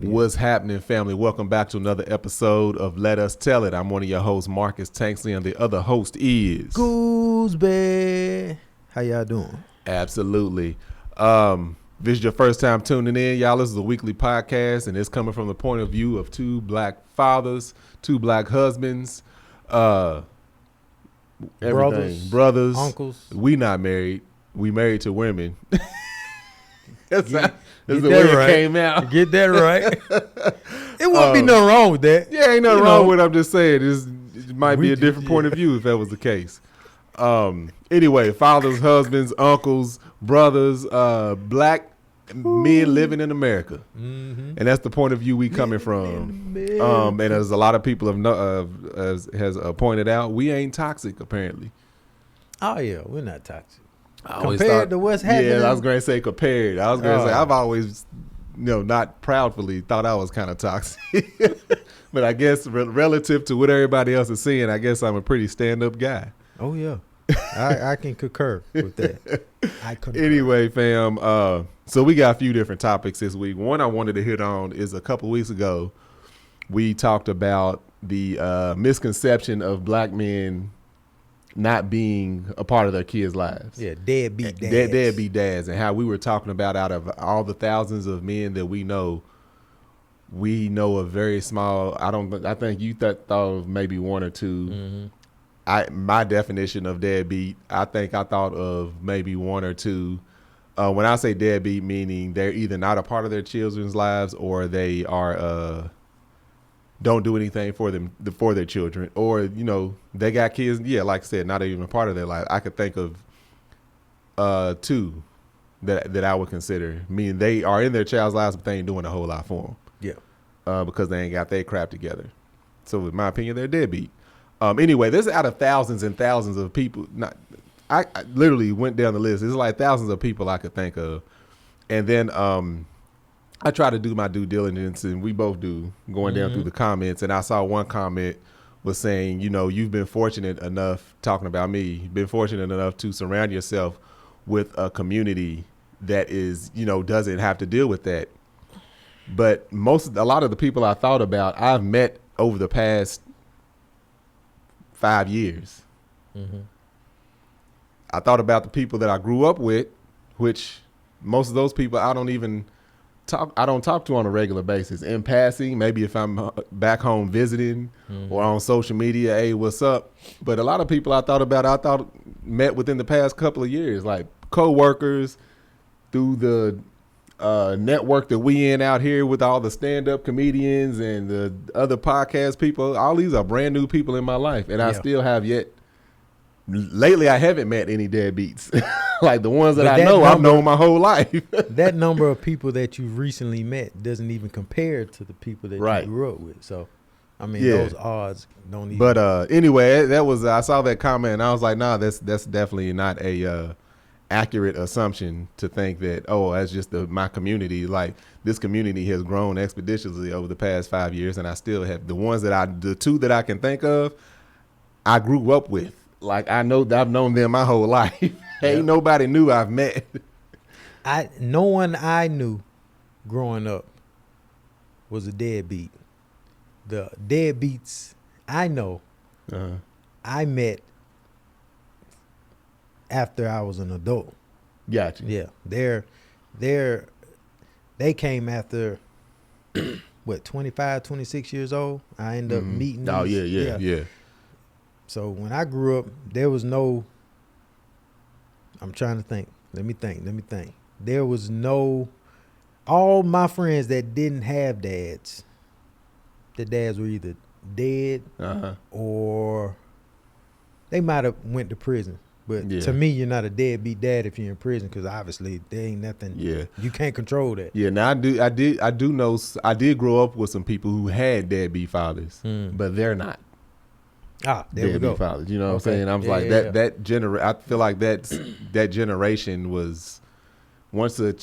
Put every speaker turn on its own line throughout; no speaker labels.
What's happening, family? Welcome back to another episode of Let Us Tell It. I'm one of your hosts, Marcus Tanksley, and the other host is...
Gooseberry. How y'all doing?
Absolutely. This is your first time tuning in, y'all. This is a weekly podcast, and it's coming from the point of view of two black fathers, two black husbands, brothers,
uncles.
We not married. We married to women. That's the way
right.
It came out.
Get that right. It wouldn't be nothing wrong with that.
Yeah, ain't nothing wrong with it. I'm just saying it might be a different point of view if that was the case. Anyway, fathers, husbands, uncles, brothers, black men living in America, and that's the point of view we coming from. And as a lot of people has pointed out, we ain't toxic apparently.
Oh yeah, we're not toxic.
Compared
to what's happening.
Yeah, I was going to say compared. I was going to say I've always, not proudly thought I was kind of toxic, but I guess relative to what everybody else is seeing, I guess I'm a pretty stand-up guy.
Oh yeah, I can concur with that. I concur.
Anyway, fam, so we got a few different topics this week. One I wanted to hit on is a couple weeks ago, we talked about the misconception of black men not being a part of their kids' lives.
Yeah, deadbeat dads.
Deadbeat dads, and how we were talking about out of all the thousands of men that we know a very small. I think you thought of maybe one or two. My definition of deadbeat, I thought of maybe one or two. When I say deadbeat, meaning they're either not a part of their children's lives or they are don't do anything for their children, or they got kids. Yeah, like I said, not even a part of their life. I could think of two that I would consider. Meaning they are in their child's lives, but they ain't doing a whole lot for them.
Yeah,
because they ain't got their crap together. So, in my opinion, they're deadbeat. Anyway, this is out of thousands and thousands of people. I literally went down the list. It's like thousands of people I could think of, and then I try to do my due diligence, and we both do, going down through the comments. And I saw one comment was saying, you've been fortunate enough, talking about me, you've been fortunate enough to surround yourself with a community that is, doesn't have to deal with that. But a lot of the people I thought about, I've met over the past 5 years. I thought about the people that I grew up with, which most of those people I don't talk to on a regular basis. In passing, maybe if I'm back home visiting or on social media, hey, what's up? But a lot of people I thought met within the past couple of years, like co-workers, through the network that we in out here with all the stand-up comedians and the other podcast people. All these are brand new people in my life, and I still have yet. Lately, I haven't met any deadbeats. Like the ones that I've known my whole life.
That number of people that you've recently met doesn't even compare to the people that you grew up with. So, I mean, those odds don't even.
But anyway, I saw that comment and I was like, nah, that's definitely not a accurate assumption to think that, that's just my community. Like this community has grown expeditiously over the past 5 years, and I still have the two that I can think of, I grew up with. Like I've known them my whole life. Ain't nobody new I've met.
No one I knew growing up was a deadbeat. The deadbeats I know, I met after I was an adult.
Gotcha.
Yeah, they came after 25, 26 years old. I ended up meeting.
Oh yeah.
So when I grew up, there was no, I'm trying to think. Let me think. There was no, all my friends that didn't have dads, the dads were either dead or they might have went to prison. But to me, you're not a deadbeat dad if you're in prison, because obviously there ain't nothing. Yeah, you can't control that.
Yeah, now I do know. I did grow up with some people who had deadbeat fathers, but they're not.
There we go.
Fathers, you know what I'm saying? I was I feel like that generation was once a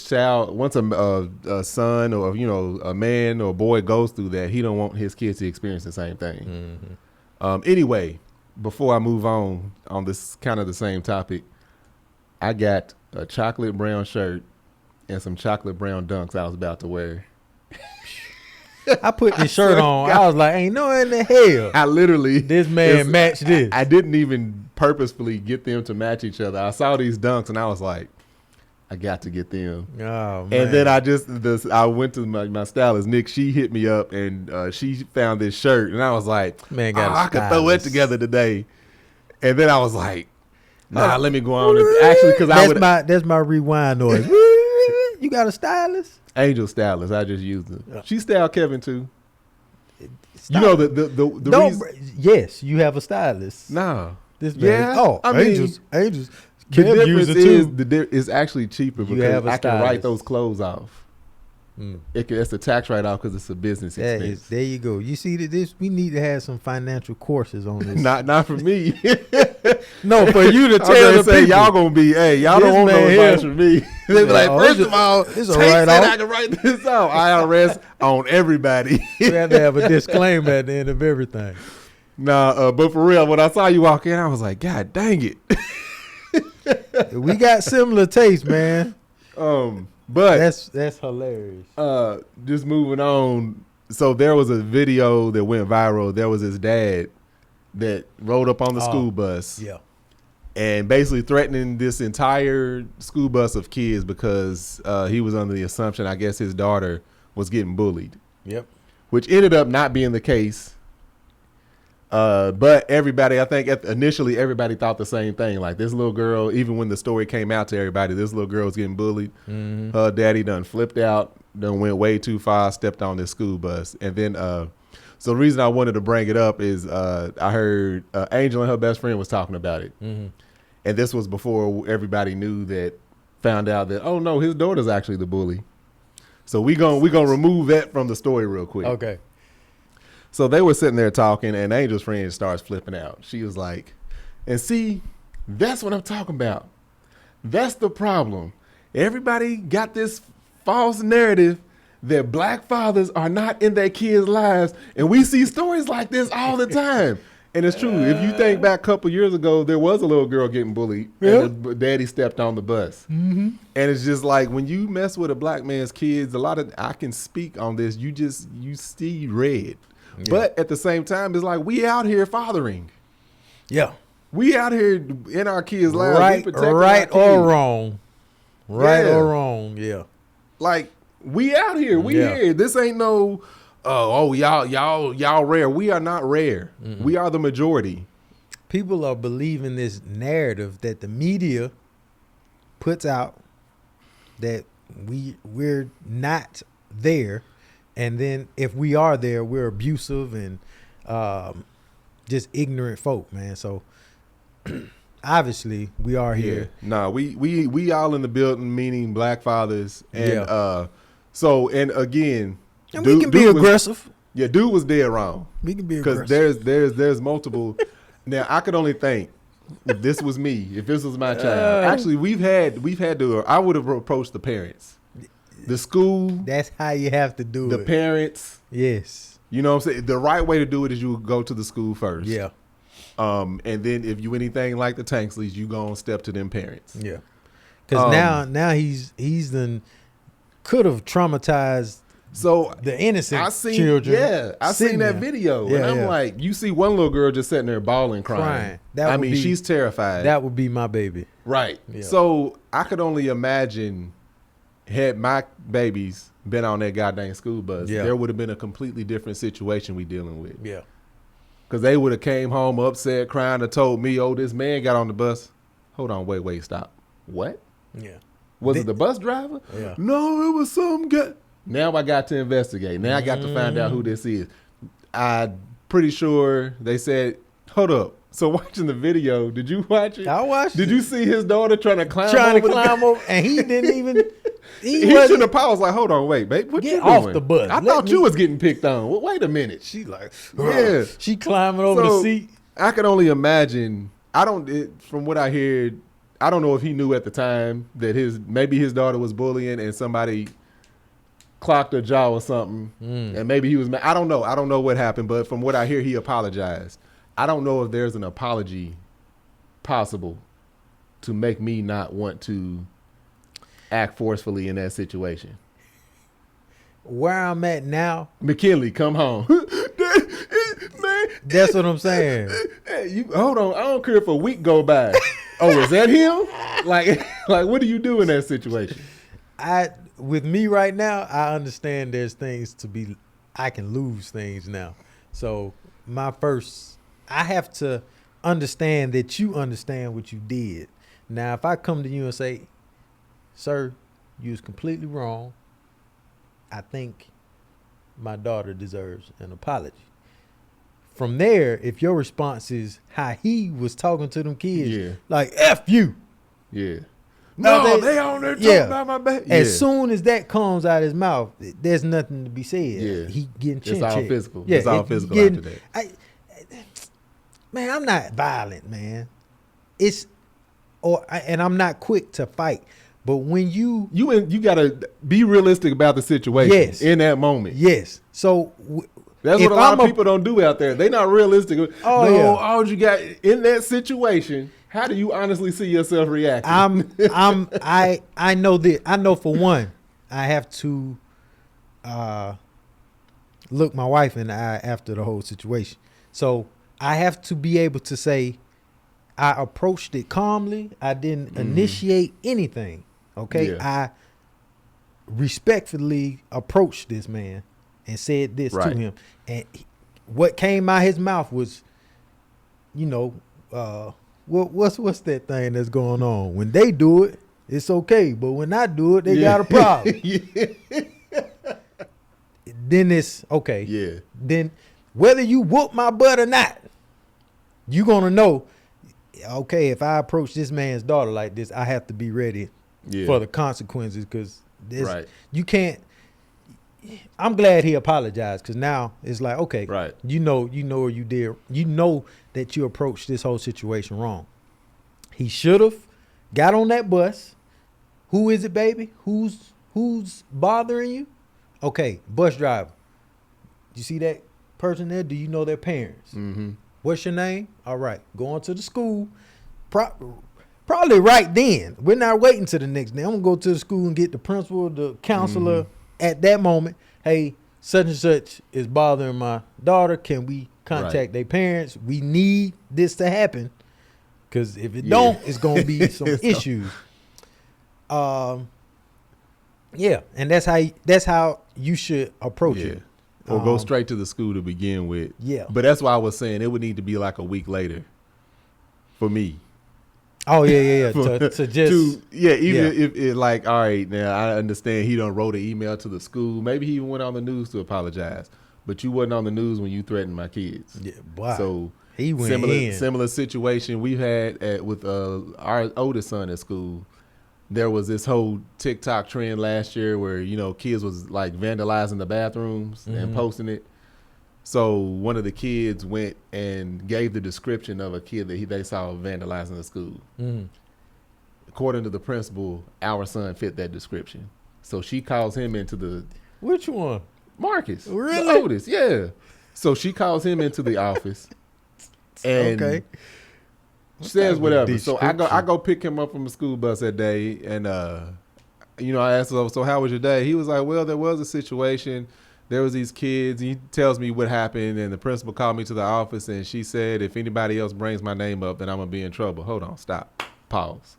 son or a man or a boy goes through that, he don't want his kids to experience the same thing. Anyway, before I move on this kind of the same topic, I got a chocolate brown shirt and some chocolate brown dunks I was about to wear.
I put this shirt on. I was like, ain't no in the hell.
I literally
This man matched this.
I didn't even purposefully get them to match each other. I saw these dunks and I was like, I got to get them.
Oh, man.
And then I went to my stylist, Nick. She hit me up and she found this shirt and I was like,
man,
I could throw it together today. And then I was like, nah, let me go on. Actually, because
that's my rewind noise. You got a stylist?
Angel stylist. I just used it. She styled Kevin too.
Stop.
You know the reason.
Yes, you have a stylist.
No.
This man.
Yeah.
Oh,
I mean,
angels.
The
Kev
difference
too.
is actually cheaper because I can write those clothes off. It's a tax write-off because it's a business expense.
There you go. You see that we need to have some financial courses on this.
not for me.
No, for you to tell the people.
Y'all gonna be, hey, y'all don't want no advice from me. They be like, first of all, Tate said I can write this off. IRS on everybody.
We have to have a disclaimer at the end of everything.
Nah, but for real, when I saw you walk in, I was like, God dang it.
We got similar tastes, man.
But
that's hilarious.
Just moving on. So there was a video that went viral. There was his dad that rode up on the school bus.
Yeah.
And basically threatening this entire school bus of kids because he was under the assumption, I guess, his daughter was getting bullied.
Yep.
Which ended up not being the case. But everybody, I think initially everybody thought the same thing. Like this little girl, even when the story came out to everybody, this little girl was getting bullied. Mm-hmm. Her daddy done flipped out, done went way too far, stepped on this school bus. And then, so the reason I wanted to bring it up is I heard Angel and her best friend was talking about it. Mm-hmm. And this was before everybody found out that, oh no, his daughter's actually the bully. So we gonna remove that from the story real quick.
Okay.
So they were sitting there talking, and Angel's friend starts flipping out. She was like, and see, that's what I'm talking about. That's the problem. Everybody got this false narrative that black fathers are not in their kids' lives, and we see stories like this all the time. And it's true. If you think back a couple years ago, there was a little girl getting bullied, and the daddy stepped on the bus. Mm-hmm. And it's just like when you mess with a black man's kids, I can speak on this. You see red. Yeah. But at the same time, it's like we out here fathering.
Yeah.
We out here in our kids' lives.
Right or wrong. Right or wrong, yeah.
Like, we out here. We here. This ain't no, y'all rare. We are not rare. Mm-mm. We are the majority.
People are believing this narrative that the media puts out that we're not there. And then if we are there, we're abusive and just ignorant folk, man. So obviously we are here.
Nah, we all in the building, meaning black fathers. And and again,
and we can be aggressive.
Dude was dead wrong.
We can be aggressive.
Because there's multiple. Now I could only think if this was me, if this was my child. Actually, we've had to. I would have approached the parents. The school.
That's how you have to do
it. The parents.
Yes.
You know what I'm saying? The right way to do it is you go to the school first.
Yeah.
And then if you anything like the Tanksleys, you go and step to them parents.
Yeah. Because now he's could have traumatized the innocent children.
Yeah. I seen that video. And I'm like, you see one little girl just sitting there bawling, crying. She's terrified.
That would be my baby.
Right. Yeah. So I could only imagine had my babies been on that goddamn school bus, there would have been a completely different situation we dealing with.
Yeah.
Because they would have came home upset, crying, and told me, oh, this man got on the bus. Hold on, wait, stop. What?
Yeah.
Was it the bus driver?
Yeah.
No, it was some guy. Now I got to investigate. Now I got to find out who this is. I'm pretty sure they said, hold up. So watching the video, did you watch it?
I watched it.
Did you see his daughter trying to climb
over? And he didn't even.
He shouldn't have paused. Like, hold on, wait, babe, what you doing?
Off the bus.
I thought you was getting picked on. Well, wait a minute.
She like,
she
climbing over the seat.
I can only imagine. From what I hear, I don't know if he knew at the time that maybe his daughter was bullying and somebody clocked her jaw or something, and maybe he was. I don't know. I don't know what happened, but from what I hear, he apologized. I don't know if there's an apology possible to make me not want to act forcefully in that situation.
where I'm at now,
McKinley, come home. Man,
that's what I'm saying.
hey, you hold on. I don't care if a week go by. Oh, is that him? Like what do you do in that situation?
With me right now, I understand there's things I can lose things now. So I have to understand that you understand what you did. Now, if I come to you and say, sir, you was completely wrong, I think my daughter deserves an apology. From there, if your response is how he was talking to them kids, like, F you.
Yeah.
No,
they on there talking about my back.
As soon as that comes out his mouth, there's nothing to be said.
Yeah.
He getting chin
It's all
checked.
physical.
Yeah,
it's all physical after that.
Man, I'm not violent, man. And I'm not quick to fight. But when you
gotta be realistic about the situation in that moment.
Yes. So
that's what a lot of people don't do out there. They not realistic. All you got in that situation. How do you honestly see yourself reacting?
I know that. I know for one, I have to look my wife in the eye after the whole situation. So I have to be able to say I approached it calmly. I didn't initiate anything. Okay. Yeah. I respectfully approached this man and said this to him. And what came out his mouth was, what's that thing that's going on? When they do it, it's okay. But when I do it, they got a problem. Then it's okay.
Yeah.
Then whether you whoop my butt or not, you're going to know, okay, if I approach this man's daughter like this, I have to be ready for the consequences because you can't. I'm glad he apologized because now it's like, okay, you know what you did. You know that you approached this whole situation wrong. He should have got on that bus. Who is it, baby? Who's bothering you? Okay, bus driver. You see that person there? Do you know their parents?
Mm-hmm.
What's your name? All right, going to the school. Probably right then. We're not waiting till the next day. I'm going to go to the school and get the principal, the counselor at that moment. Hey, such and such is bothering my daughter. Can we contact their parents? We need this to happen because if it don't, it's going to be some issues. And that's how you should approach it.
Or go straight to the school to begin with.
Yeah.
But that's why I was saying it would need to be like a week later for me.
Oh, yeah. to just.
If it like, all right, now I understand he done wrote an email to the school. Maybe he even went on the news to apologize. But you wasn't on the news when you threatened my kids.
Yeah, wow.
So
he went
similar situation we had with our oldest son at school. There was this whole TikTok trend last year where, kids was like vandalizing the bathrooms and posting it. So one of the kids went and gave the description of a kid that they saw vandalizing the school.
Mm.
According to the principal, our son fit that description. So she calls him into the...
Which one?
Marcus.
Really?
The oldest, yeah. So she calls him into the office and says whatever. So I go pick him up from the school bus that day and, I asked him, so how was your day? He was like, well, there was a situation. There was these kids. He tells me what happened, and the principal called me to the office, and she said, if anybody else brings my name up, then I'm going to be in trouble. Hold on, stop, pause.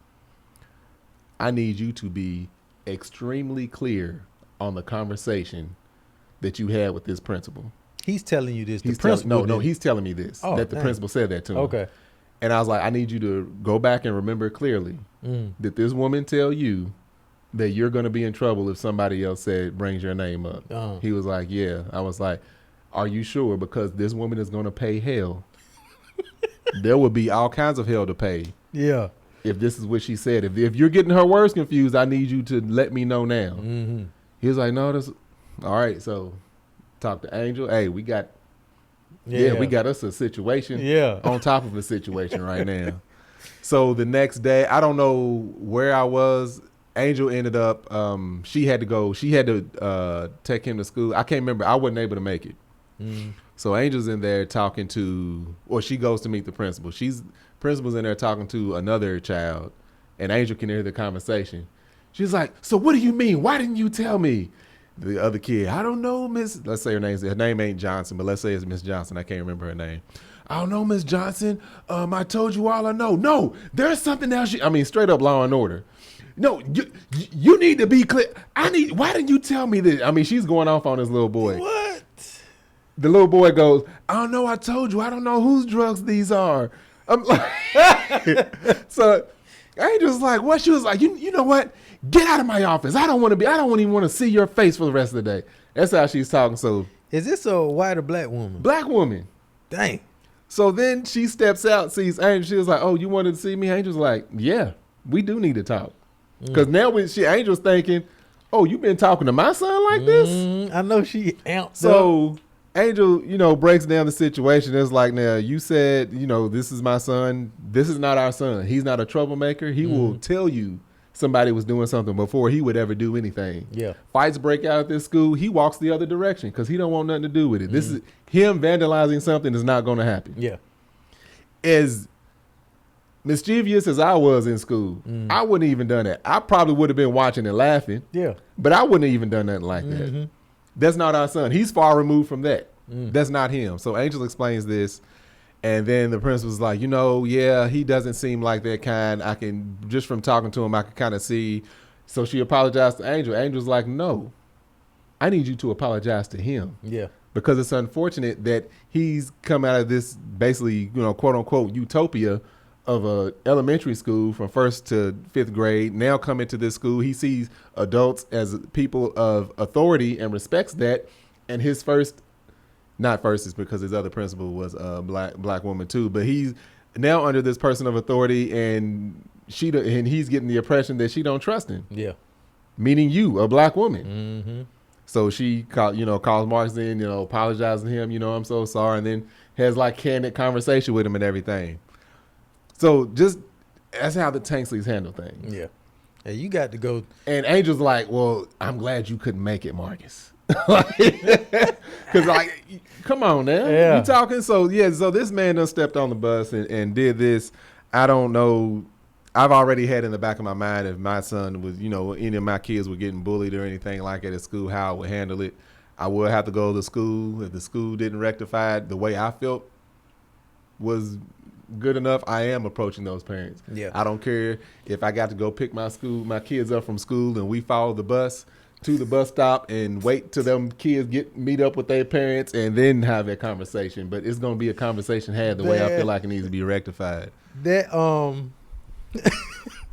I need you to be extremely clear on the conversation that you had with this principal.
He's telling you this.
He's telling me this, that the principal said that to him.
Okay.
And I was like, I need you to go back and remember clearly that this woman tell you that you're going to be in trouble if somebody else brings your name up. He was like, yeah. I was like, are you sure? Because this woman is going to pay hell. There will be all kinds of hell to pay.
Yeah.
If this is what she said. If you're getting her words confused, I need you to let me know now.
Mm-hmm.
He was like, no, that's all right. So talk to Angel. Hey, we got us a situation on top of a situation right now. So the next day, I don't know where I was. Angel ended up, she had to take him to school. I can't remember. I wasn't able to make it. So Angel's in there talking to, or she goes to meet the principal. Principal's in there talking to another child, and Angel can hear the conversation. She's like, so what do you mean? Why didn't you tell me? The other kid, I don't know, Miss. Let's say her name ain't Johnson, but let's say it's Miss Johnson. I can't remember her name. I don't know, Miss Johnson. I told you all I know. No, there's something else. Straight up Law and Order. No, you need to be clear. Why didn't you tell me this? She's going off on this little boy.
What?
The little boy goes, I don't know, I told you, I don't know whose drugs these are. I'm like, so Angel's like, what? She was like, you know what? Get out of my office. I don't even want to see your face for the rest of the day. That's how she's talking. So
is this a white or black woman?
Black woman.
Dang.
So then she steps out, sees Angel. She was like, oh, you wanted to see me? Angel's like, yeah, we do need to talk. Because now Angel's thinking, oh, you been talking to my son like this?
I know she amped up.
So Angel, breaks down the situation. It's like, now, you said, this is my son. This is not our son. He's not a troublemaker. He will tell you somebody was doing something before he would ever do anything.
Yeah.
Fights break out at this school. He walks the other direction because he don't want nothing to do with it. This is him vandalizing something is not going to happen.
Yeah.
As mischievous as I was in school, I wouldn't even done that. I probably would have been watching and laughing.
Yeah.
But I wouldn't have even done nothing like that. That's not our son. He's far removed from that. That's not him. So Angel explains this. And then the principal's like, yeah, he doesn't seem like that kind. I can, just from talking to him, I can kind of see. So she apologized to Angel. Angel's like, no, I need you to apologize to him.
Yeah.
Because it's unfortunate that he's come out of this basically, quote unquote, utopia of a elementary school from 1st to 5th grade. Now coming to this school, he sees adults as people of authority and respects that. And his not first is because his other principal was a black woman too, but he's now under this person of authority, and he's getting the impression that she don't trust him.
Yeah.
Meaning you, a black woman. So she calls Marcus in, apologizing to him, I'm so sorry, and then has like candid conversation with him and everything. So just that's how the Tanksleys handle things.
Yeah. Hey, you got to go.
And Angel's like, well, I'm glad you couldn't make it, Marcus. Because come on now.
Yeah.
You talking? So this man done stepped on the bus and did this. I don't know. I've already had in the back of my mind if my son was, any of my kids were getting bullied or anything like that at school, how I would handle it. I would have to go to school. If the school didn't rectify it the way I felt was good enough, I am approaching those parents.
Yeah.
I don't care if I got to go pick my kids up from school and we follow the bus to the bus stop and wait till them kids meet up with their parents and then have that conversation. But it's going to be a conversation had the way I feel like it needs to be rectified.
That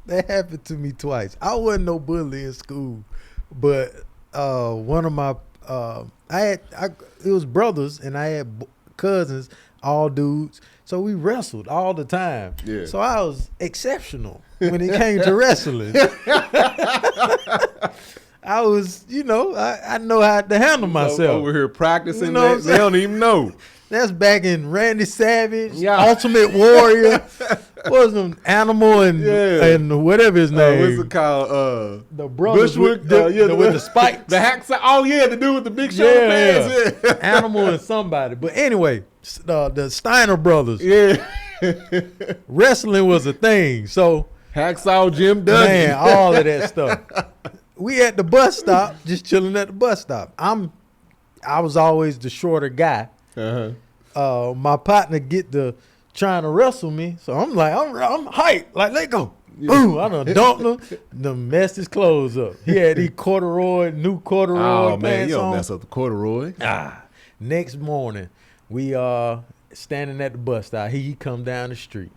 that happened to me twice. I wasn't no bully in school, but one of my it was brothers and I had cousins, all dudes. So we wrestled all the time.
Yeah.
So I was exceptional when it came to wrestling. I was, I know how to handle myself.
Over here practicing,
they
don't even know.
That's back in Randy Savage, Ultimate Warrior. What was them? Animal and whatever his name.
What's it called?
The brothers with the spikes.
The hacksaw. Oh yeah, the dude with the big shoulder pads.
Yeah. Animal and somebody. But anyway, the Steiner brothers.
Yeah.
Wrestling was a thing. So
Hacksaw Jim Duggan.
Man, all of that stuff. We at the bus stop, just chilling at the bus stop. I was always the shorter guy. My partner trying to wrestle me, so I'm like, I'm hyped, like let go. Boom! I done dumped him. Done messed his clothes up. He had these new corduroy
Oh man,
pants
you don't
on.
mess up the corduroy.
Next morning, we standing at the bus stop. He come down the street.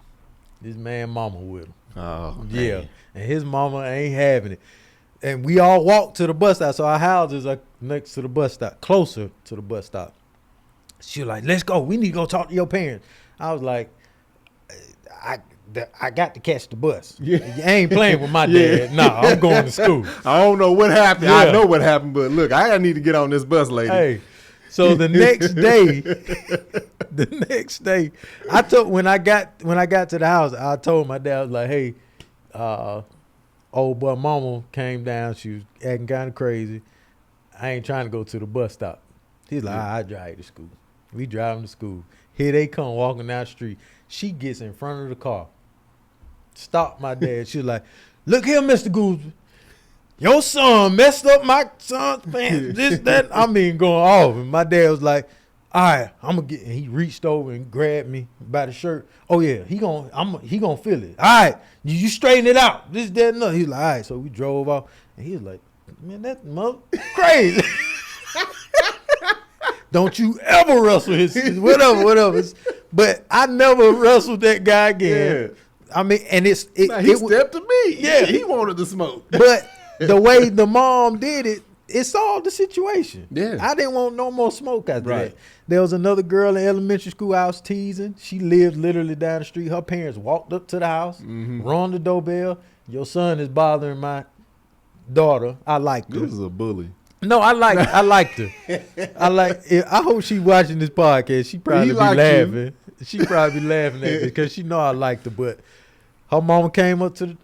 This man mama with him.
Oh
yeah,
man.
And his mama ain't having it. And we all walked to the bus stop. So our houses are next to the bus stop, closer to the bus stop. She was like, let's go. We need to go talk to your parents. I was like, I got to catch the bus.
Yeah.
You ain't playing with my dad. No, I'm going to school.
I don't know what happened.
Yeah.
I know what happened, but look, I need to get on this bus, lady.
Hey, so the next day, when I got to the house, I told my dad, I was like, hey, old boy mama came down. She was acting kind of crazy. I ain't trying to go to the bus stop. He's like, I drive you to school. We drive him to school. Here they come walking down the street. She gets in front of the car. Stop my dad. She was like, look here, Mr. Gooseby. your son messed up my son's pants, this, that. I mean, going off. And my dad was like, all right, I'm going to get, and he reached over and grabbed me by the shirt. Oh, yeah, he gonna feel it. All right, you straighten it out. This, that, and other. He was like, all right. So we drove off, and he was like, man, that mother crazy. Don't you ever wrestle his whatever. But I never wrestled that guy again. Yeah. I mean, and he
stepped to me. Yeah, he wanted to smoke.
But the way the mom did it, it solved the situation.
Yeah,
I didn't want no more smoke after that. There was another girl in elementary school I was teasing. She lived literally down the street. Her parents walked up to the house, rung the doorbell. Your son is bothering my daughter. I liked her.
This is a bully.
No, I liked her. I hope she watching this podcast. She probably be laughing. She probably be laughing at me because she know I liked her. But her mama came up to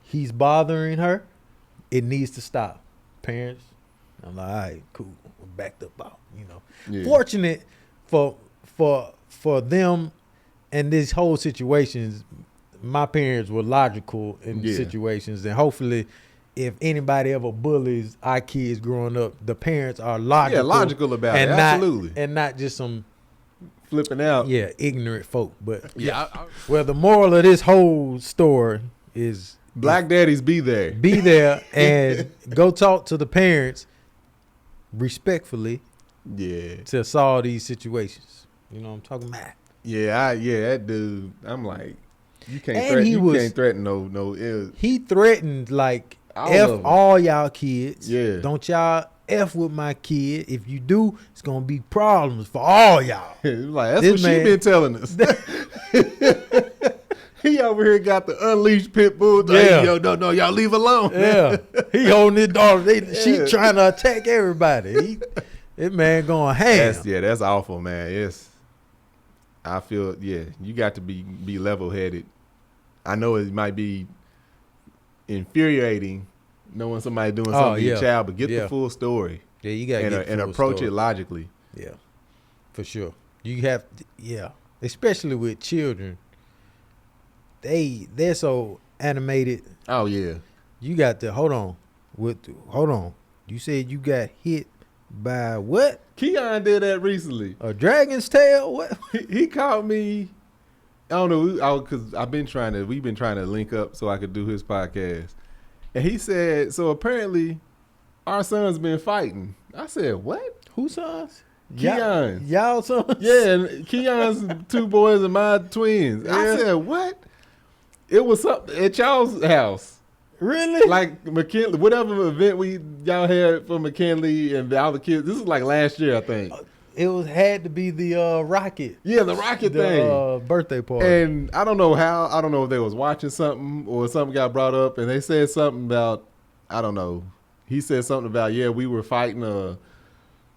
he's bothering her. It needs to stop. Parents, I'm like, all right, cool. We're backed up out. Yeah. Fortunate for them and this whole situations, my parents were logical in situations, and hopefully if anybody ever bullies our kids growing up, the parents are logical. Yeah,
logical about it, absolutely.
And not just some
flipping out.
Yeah, ignorant folk. But well, the moral of this whole story is
black daddies be there.
Be there and go talk to the parents respectfully. Yeah. To solve these situations. You know what I'm talking about?
Yeah, that dude, I'm like, you can't threaten no.
He threatened like F all y'all kids. Yeah. Don't y'all F with my kid. If you do, it's gonna be problems for all y'all.
Like that's what she been telling us. He over here got the unleashed pit bull. Yeah. Yo, no, y'all leave alone.
Yeah. He holding his daughter. She trying to attack everybody. That man going ham.
That's awful, man. I feel you got to be level headed. I know it might be infuriating knowing somebody doing something to your child, but get the full story.
Yeah, you got to
and approach it logically.
Yeah, for sure. You have especially with children. They're so animated.
Oh yeah.
You got to hold on. You said you got hit by what?
Keon did that recently.
A dragon's tail? What?
He called me. I don't know, because we've been trying to link up so I could do his podcast. And he said, so apparently our son's been fighting. I said, what?
Whose sons?
Keon's.
Y'all sons?
Yeah, and Keon's two boys and my twins. Yeah. I said, what? It was something at y'all's house.
Really?
Like McKinley, whatever event y'all had for McKinley and all the kids. This was like last year, I think.
It had to be the rocket.
Yeah, the rocket thing.
Birthday party.
And I don't know if they was watching something or something got brought up, and they said something about, I don't know. He said something about, we were fighting,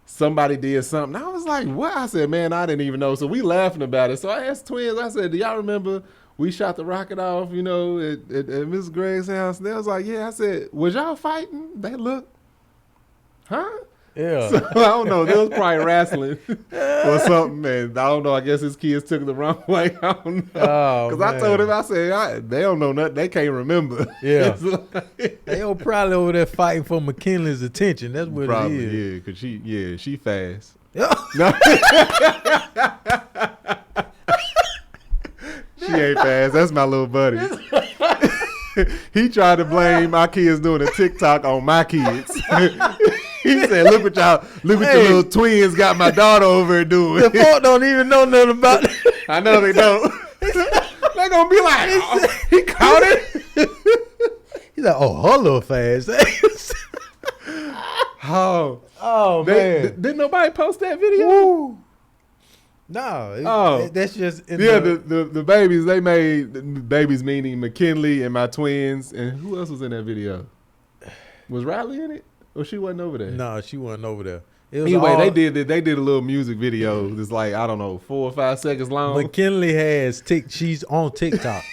somebody did something. I was like, what? I said, man, I didn't even know. So we laughing about it. So I asked twins, I said, do y'all remember we shot the rocket off, at Mrs. Greg's house? And they was like, yeah. I said, was y'all fighting? They looked, huh?
Yeah.
So I don't know. They was probably wrestling or something. And I don't know. I guess his kids took it the wrong way. I don't know. Because I told him, I said, they don't know nothing. They can't remember.
Yeah. They were probably over there fighting for McKinley's attention. That's what
probably,
it is.
Yeah, because she fast. She ain't fast. That's my little buddy. He tried to blame my kids doing a TikTok on my kids. He said, look what your little twins got my daughter over here doing.
The folk don't even know nothing about it.
I know they don't. They're going to be like, he caught it.
He's like, her little fast.
Man. Didn't nobody post that video?
Woo. No, that's just
the babies. They made babies, meaning McKinley and my twins, and who else was in that video? Was Riley in it, or she wasn't over there?
No, she wasn't over there.
Anyway, they did a little music video that's like, I don't know, 4 or 5 seconds long.
McKinley she's on TikTok,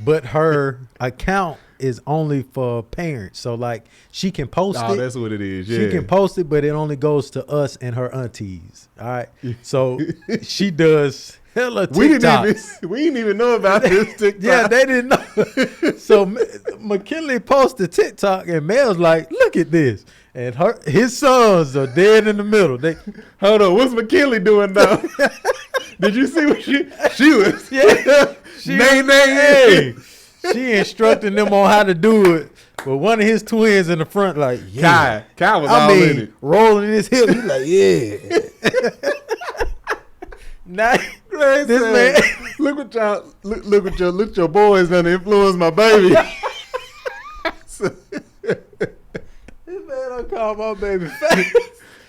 but her account is only for parents. So like she can post it.
Oh, that's what it is. Yeah.
She can post it, but it only goes to us and her aunties. All right. So she does hella
We
TikToks.
we didn't even know about this TikTok.
Yeah, they didn't know. So McKinley posted TikTok, and Mel's like, "Look at this," and his sons are dead in the middle. They
Hold on, what's McKinley doing now? Did you see what she was?
Yeah,
Nay.
she instructing them on how to do it. But one of his twins in the front, like, yeah,
Kai was all in it.
rolling his hip. He's like, yeah. Now, this man,
look what your boys done influence my baby.
This man don't call my baby fast.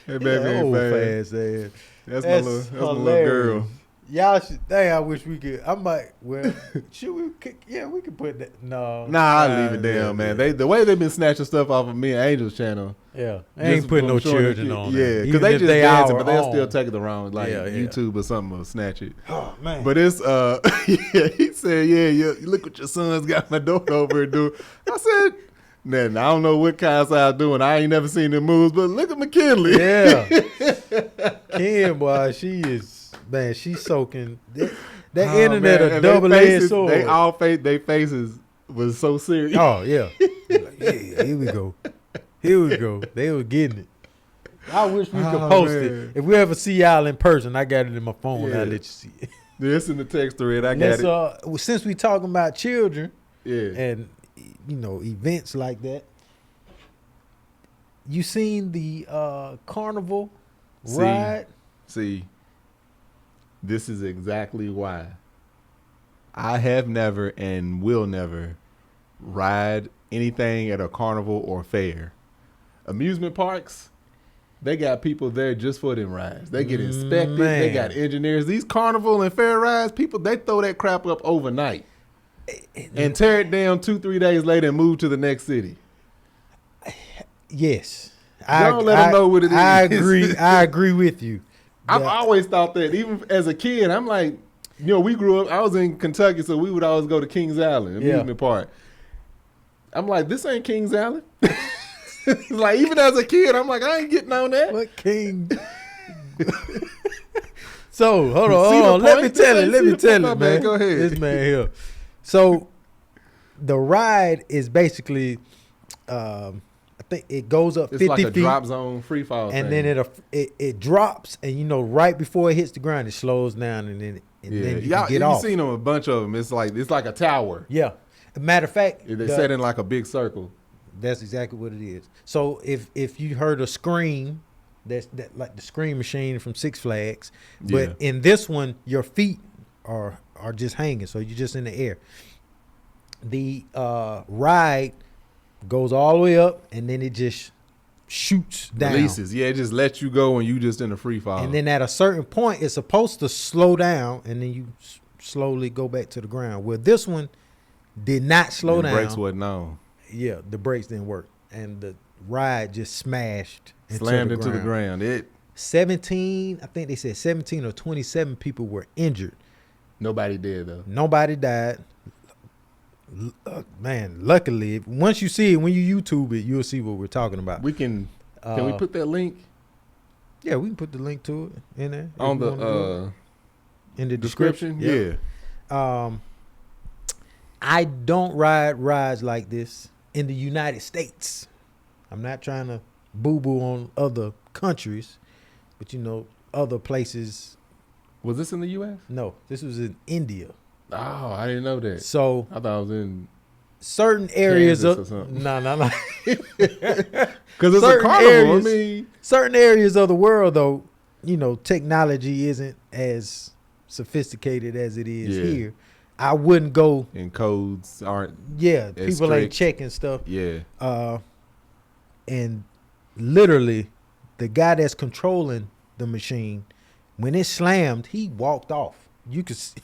That baby ain't fast.
Fast ass.
That's my little girl.
Y'all should. Dang, I wish we could. I might. Well, should we? Yeah, we could put that. No.
Nah, I leave it down, man. The way they've been snatching stuff off of me and Angel's channel.
Yeah, they ain't putting no children on.
Yeah, because they just dancing, but they'll still take it around like YouTube or something will snatch it.
Oh man.
But it's yeah, he said, yeah, look what your son's got my daughter over here doing. I said, man, I don't know what Kyle's out doing. I ain't never seen them moves, but look at McKinley.
Yeah. Kim, boy, she is. Man, she's soaking. That internet a double-edged sword.
They all their faces was so serious.
Oh yeah. Like, yeah, here we go. They were getting it. I wish we could post it. If we ever see y'all in person, I got it in my phone. I'll let you see it.
This in the text thread. I got it.
Since we talking about children,
and
events like that, you seen the carnival ride?
See. This is exactly why I have never and will never ride anything at a carnival or fair. Amusement parks, they got people there just for them rides. They get inspected.
Man.
They got engineers. These carnival and fair rides, people, they throw that crap up overnight and tear it down 2-3 days later and move to the next city.
Yes.
Don't let them know what it is.
I agree with you.
I've always thought that, even as a kid, I'm like, we grew up, I was in Kentucky, so we would always go to Kings Island, amusement park. I'm like, this ain't Kings Island. Like, even as a kid, I'm like, I ain't getting on that.
What King? So, hold on. Let me tell it, man.
Go ahead.
This man here. So, the ride is basically, I think it goes up 50
feet. It's like a
feet,
drop zone free fall
and
thing.
then it drops, and right before it hits the ground, it slows down, and then you get off.
You've seen them, a bunch of them. It's like a tower.
Yeah. Matter of fact,
they set in like a big circle.
That's exactly what it is. So if you heard a scream, that's like the scream machine from Six Flags, but in this one, your feet are just hanging, so you're just in the air. The ride goes all the way up, and then it just shoots down.
Releases. Yeah, it just lets you go and you just in a free fall.
And then at a certain point, it's supposed to slow down, and then you slowly go back to the ground. Well, this one did not slow down.
The brakes wasn't on.
Yeah, the brakes didn't work, and the ride just slammed
into the ground.
17, I think they said 17 or 27 people were injured.
Nobody did, though.
Nobody died. Man, luckily, once you see it, when you YouTube it, you'll see what we're talking about.
We can we put that link?
Yeah, we can put the link to it in there.
On the
in the description?
Yeah.
I don't ride rides like this in the United States. I'm not trying to boo-boo on other countries, but other places.
Was this in the U.S.?
No, this was in India.
Oh, I didn't know that.
So
I thought it was in
certain areas
Kansas
of
no. Because it's a carnival.
Certain areas of the world, though, technology isn't as sophisticated as it is here. I wouldn't go.
And codes aren't.
Yeah, people
strict.
ain't checking stuff.
Yeah.
And literally, the guy that's controlling the machine, when it slammed, he walked off. You could see.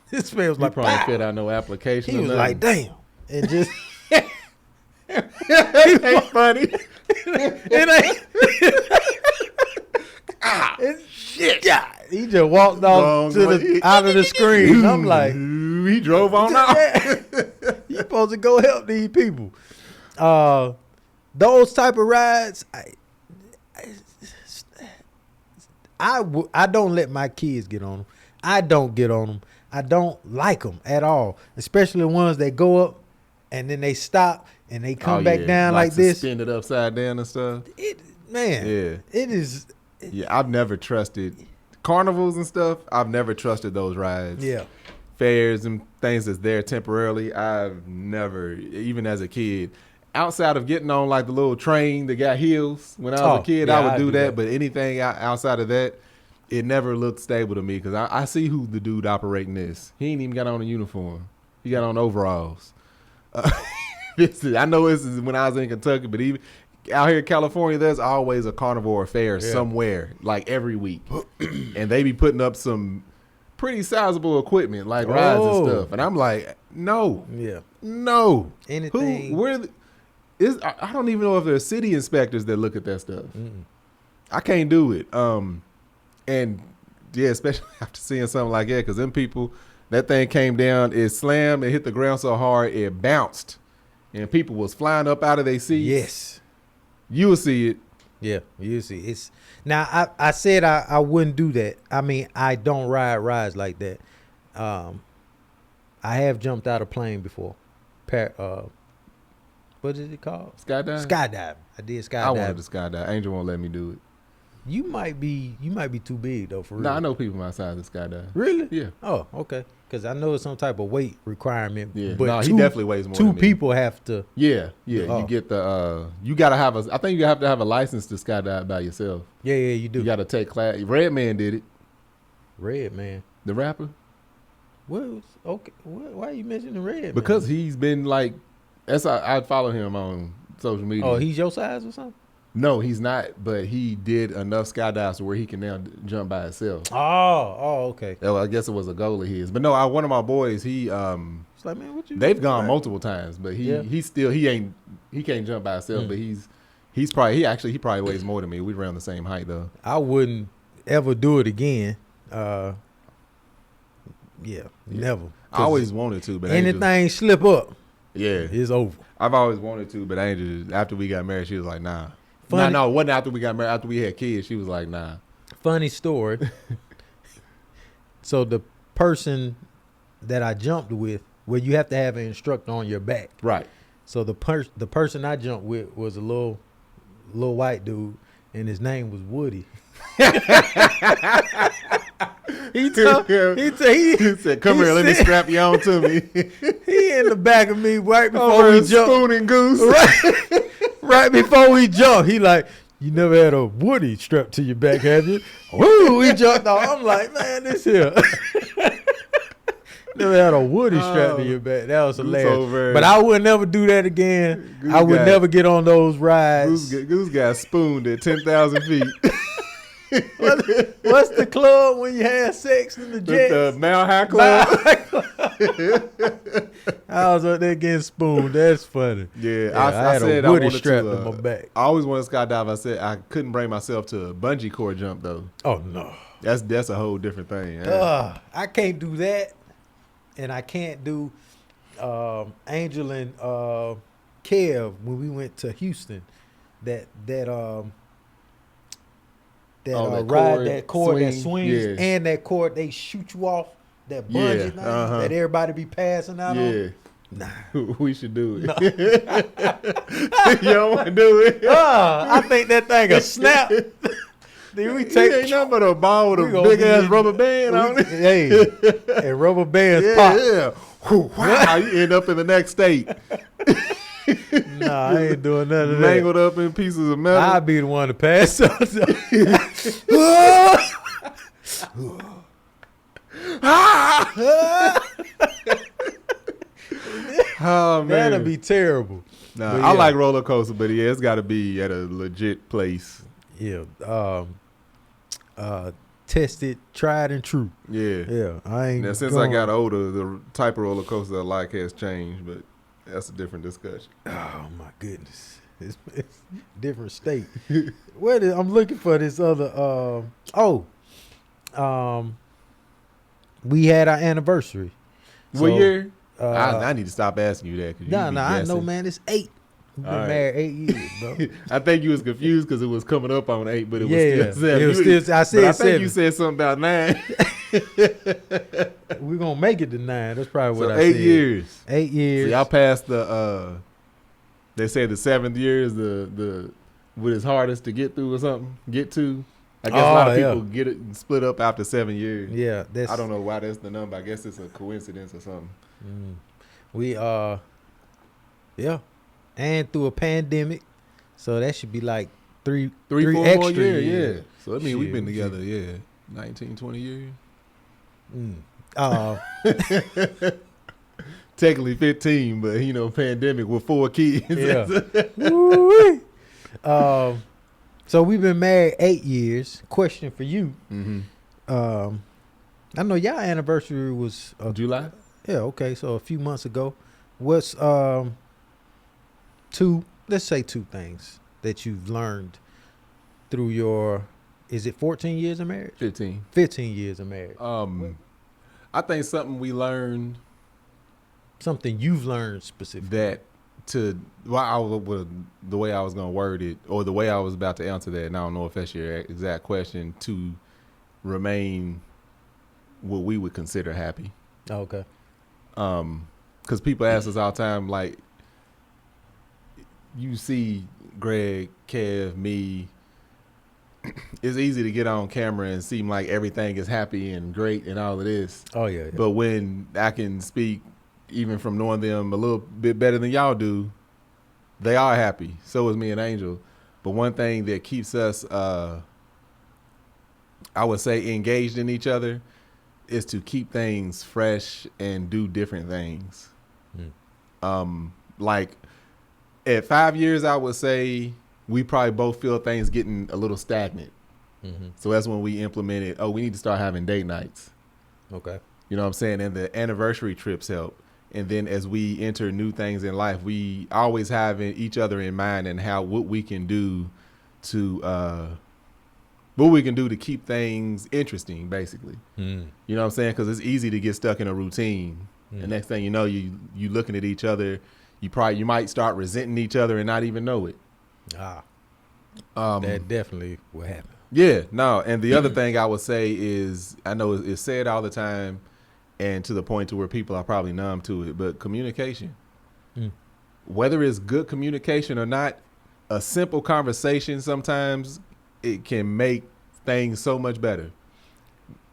This man was like,
probably fit out no application.
He was like, damn. And just.
It ain't funny.
Shit. Yeah. He just walked off out of the screen. I'm like.
He drove on out.
You supposed to go help these people. Those type of rides, I don't let my kids get on them. I don't get on them. I don't like them at all, especially the ones that go up and then they stop and they come back down like this.
Spin it upside down and stuff.
It is.
Yeah, I've never trusted carnivals and stuff. I've never trusted those rides.
Yeah.
Fairs and things that's there temporarily. I've never, even as a kid, outside of getting on like the little train that got heels when I was a kid, I would do that. But anything outside of that, it never looked stable to me because I see who the dude operating this. He ain't even got on a uniform. He got on overalls. I know this is when I was in Kentucky, but even out here in California, there's always a carnivore fair somewhere, like every week. And they be putting up some pretty sizable equipment, like rides and stuff. And I'm like, no.
Yeah.
No.
Anything.
I don't even know if there's city inspectors that look at that stuff. I can't do it. And yeah, especially after seeing something like that, because them people, that thing came down, it slammed, it hit the ground so hard, it bounced. And people was flying up out of their seats.
Yes.
You will see it.
Yeah, you see. It's now I said I wouldn't do that. I mean, I don't ride rides like that. I have jumped out of plane before. What is it called?
Skydiving?
Skydiving. I did skydiving.
I wanted to skydive. Angel won't let me do it.
You might be too big though, for real.
No, I know people my size that skydive.
Really?
Yeah.
Oh, okay. Because I know it's some type of weight requirement.
Yeah.
But
he definitely weighs more than me.
Two people have to.
Yeah.
Oh.
You get the you gotta have I think you have to have a license to skydive by yourself.
Yeah, you do.
You gotta take class. Redman did it.
Redman.
The rapper.
Okay. Why are you mentioning Redman?
Because he's been like I follow him on social media.
Oh, he's your size or something?
No, he's not, but he did enough skydives to where he can now jump by himself.
Oh, okay.
Well, I guess it was a goal of his. But no, one of my boys,
it's like, man, what you
they've gone multiple times, but he can't jump by himself, but he probably weighs more than me. We around the same height though.
I wouldn't ever do it again. Never.
I always wanted to, but
anything slip up, it's over.
I've always wanted to, but Angel, after we got married, she was like, nah.
Funny.
No, it wasn't after we got married. After we had kids, she was like, nah.
Funny story. So the person that I jumped with, well, you have to have an instructor on your back.
Right.
So the person I jumped with was a little white dude, and his name was Woody. He
said, "Come here, let me strap you on to me."
He in the back of me right before we jumped.
Spoon and goose.
Right before we jumped, he like, "You never had a Woody strapped to your back, have you?" Woo! We jumped off. I'm like, man, this here. Never had a Woody strapped to your back. That was hilarious. But I would never do that again. I would never get on those rides.
Goose got spooned at 10,000 feet.
What's the club when you have sex in the jets?
The Mile High Club.
I was up there getting spooned. That's funny.
Yeah,
I said a Woody strapped to my back.
I always wanted to skydive. I said I couldn't bring myself to a bungee cord jump though.
Oh no,
that's a whole different thing.
I can't do that, and I can't do Angel and Kev when we went to Houston. That cord that swings and that cord they shoot you off, that bungee thing that everybody be passing out on. Nah.
We should do it. No. You don't want to do it?
I think that thing will snap. Then we take
ain't nothing but a ball with a big ass rubber band on it.
Hey, and rubber bands pop.
Yeah. Wow, you end up in the next state.
Nah, I ain't doing none of that.
Mangled up in pieces of metal.
I'll be the one to pass out.
Oh man,
that'll be terrible.
Nah, I like roller coaster, but it's got to be at a legit place.
Yeah, tested, tried and true.
Yeah.
I ain't.
Now, since I got older, the type of roller coaster I like has changed, but that's a different discussion.
Oh my goodness, it's different state. I'm looking for this other. We had our anniversary.
What year? I need to stop asking you that.
I know, man. It's 8. We've
All
been
right.
married 8 years, bro.
I think you was confused because it was coming up on 8, but it was
Yeah,
still 7.
it was still. I said
But I think
7.
you said something about 9.
We're gonna make it to 9. That's probably what
So
I
8
said.
years.
8 years.
So y'all passed the. They said the 7th year is the what is hardest to get through or something. Get to. I guess a lot of people get it split up after 7 years.
Yeah, that's.
I don't know why that's the number. I guess it's a coincidence or something.
We yeah, and through a pandemic, so that should be like three
4
extra
more years.
years.
Yeah. So I mean we've been
Shit,
together. 19, 20 years. Technically 15, but pandemic with 4 kids.
Yeah. Woo-wee. So we've been married 8 years. Question for you.
Mm-hmm.
I know y'all anniversary was
July.
Yeah. Okay. So a few months ago. What's let's say 2 things that you've learned through your, is it 14 years of marriage?
15.
15 years of marriage.
I think something we learned
Something you've learned specifically.
that the way I was going to word it, or the way I was about to answer that, and I don't know if that's your exact question, to remain what we would consider happy.
Okay.
Because people ask us all the time, like, you see Greg, Kev, me, it's easy to get on camera and seem like everything is happy and great and all of this.
Oh, yeah.
But when I can speak, even from knowing them a little bit better than y'all do, they are happy. So is me and Angel. But one thing that keeps us, I would say, engaged in each other is to keep things fresh and do different things. Like at 5 years, I would say we probably both feel things getting a little stagnant. So that's when we implemented, we need to start having date nights.
Okay.
You know what I'm saying? And the anniversary trips help. And then as we enter new things in life, we always have each other in mind and what we can do to keep things interesting, basically. You know what I'm saying? Because it's easy to get stuck in a routine. And next thing you know, you looking at each other. You might start resenting each other and not even know it.
That definitely will happen.
Yeah, no. And the other thing I would say is, I know it's said all the time, and to the point to where people are probably numb to it, but communication. Whether it's good communication or not, a simple conversation sometimes it can make things so much better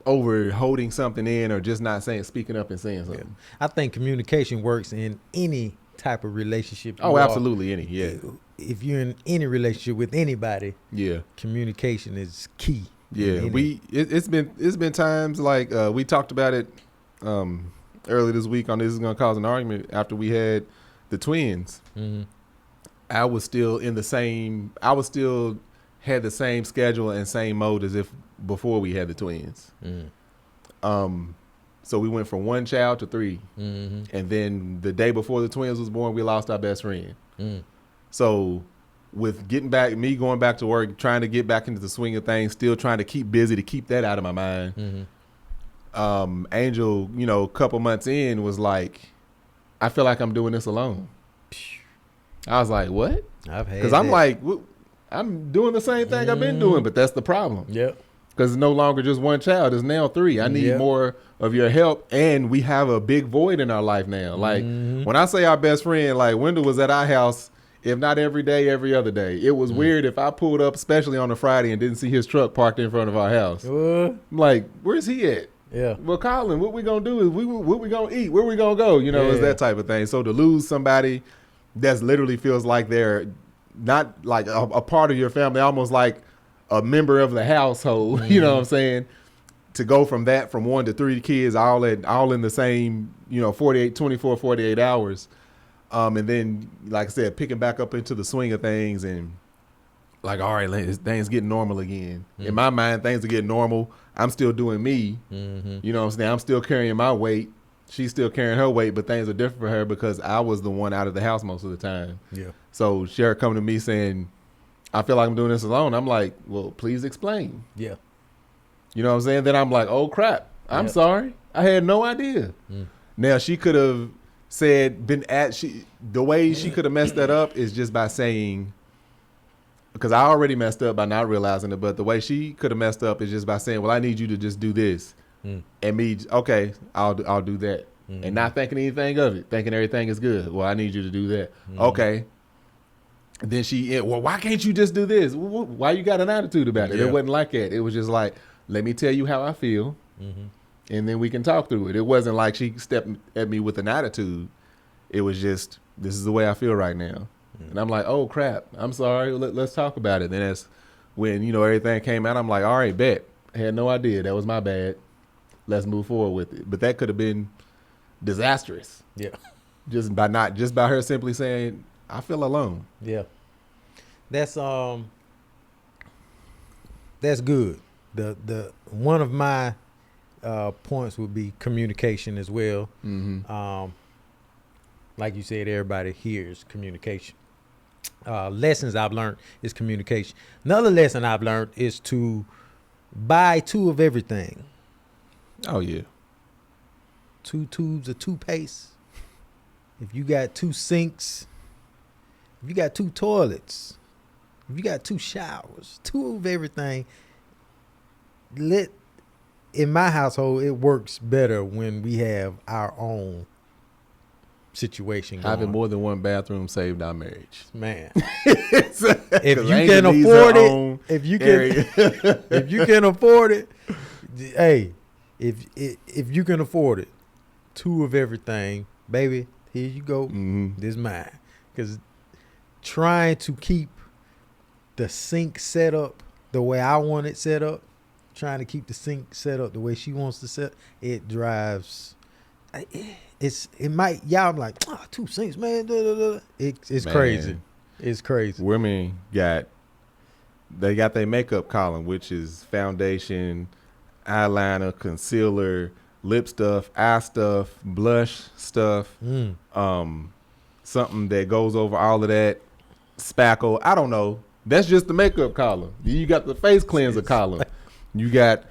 over holding something in or just not speaking up and saying something.
Yeah. I think communication works in any type of relationship.
Oh, absolutely, any. Yeah.
If you're in any relationship with anybody,
yeah,
communication is key.
Yeah, it's been times like we talked about it earlier this week on This Is Gonna Cause an Argument after we had the twins. I was still had the same schedule and same mode as if before we had the twins. So we went from 1 child to 3. And then the day before the twins was born, we lost our best friend. So with me going back to work, trying to get back into the swing of things, still trying to keep busy to keep that out of my mind. Angel, a couple months in was like, I feel like I'm doing this alone. I was like, what? Because I'm like, I'm doing the same thing I've been doing, but that's the problem.
Yep.
Because it's no longer just 1 child. It's now 3. I need more of your help. And we have a big void in our life now. Like when I say our best friend, like Wendell was at our house, if not every day, every other day. It was weird if I pulled up, especially on a Friday, and didn't see his truck parked in front of our house. I'm like, where's he at?
Yeah.
Well, Colin, what we going to do is what we going to eat? Where we going to go? It's that type of thing. So to lose somebody that's literally feels like they're not like a part of your family, almost like a member of the household, you know what I'm saying? To go from 1 to 3 kids all in the same, 48 hours. And then, like I said, picking back up into the swing of things and like, all right, things get normal again. In my mind, things are getting normal. I'm still doing me. You know what I'm saying? I'm still carrying my weight. She's still carrying her weight, but things are different for her because I was the one out of the house most of the time. Yeah. So Sherry coming to me saying, I feel like I'm doing this alone. I'm like, well, please explain. Yeah. You know what I'm saying? Then I'm like, oh, crap. I'm sorry. I had no idea. Now, she could have the way she could have messed that up is just by saying, because I already messed up by not realizing it, but the way she could have messed up is just by saying, well, I need you to just do this. And me, okay, I'll do that. And not thinking anything of it, thinking everything is good. Well, I need you to do that. Okay. And then well, why can't you just do this? Why you got an attitude about it? It wasn't like that. It was just like, let me tell you how I feel. And then we can talk through it. It wasn't like she stepped at me with an attitude. It was just, this is the way I feel right now. And I'm like, oh, crap. I'm sorry. Let's talk about it. Then that's when, everything came out. I'm like, all right, bet. I had no idea. That was my bad. Let's move forward with it. But that could have been disastrous. Yeah. Just by her simply saying, I feel alone.
Yeah. That's good. The one of my points would be communication as well. Like you said, everybody hears communication. Lessons I've learned is communication. Another lesson I've learned is to buy 2 of everything.
Oh, yeah.
2 tubes of toothpaste. If you got 2 sinks, if you got 2 toilets, if you got 2 showers, 2 of everything. In my household, it works better when we have our own situation going.
Having more than one bathroom saved our marriage.
Man. If you can afford it, if you can afford it, hey, if you can afford it, 2 of everything, baby, here you go. This is mine. Because trying to keep the sink set up the way I want it set up, trying to keep the sink set up the way she wants to set, it drives. It might, y'all like, 2 sinks, man. It's crazy. It's crazy.
Women got their makeup column, which is foundation, eyeliner, concealer, lip stuff, eye stuff, blush stuff, something that goes over all of that, spackle. I don't know. That's just the makeup column. You got the face cleanser column. You got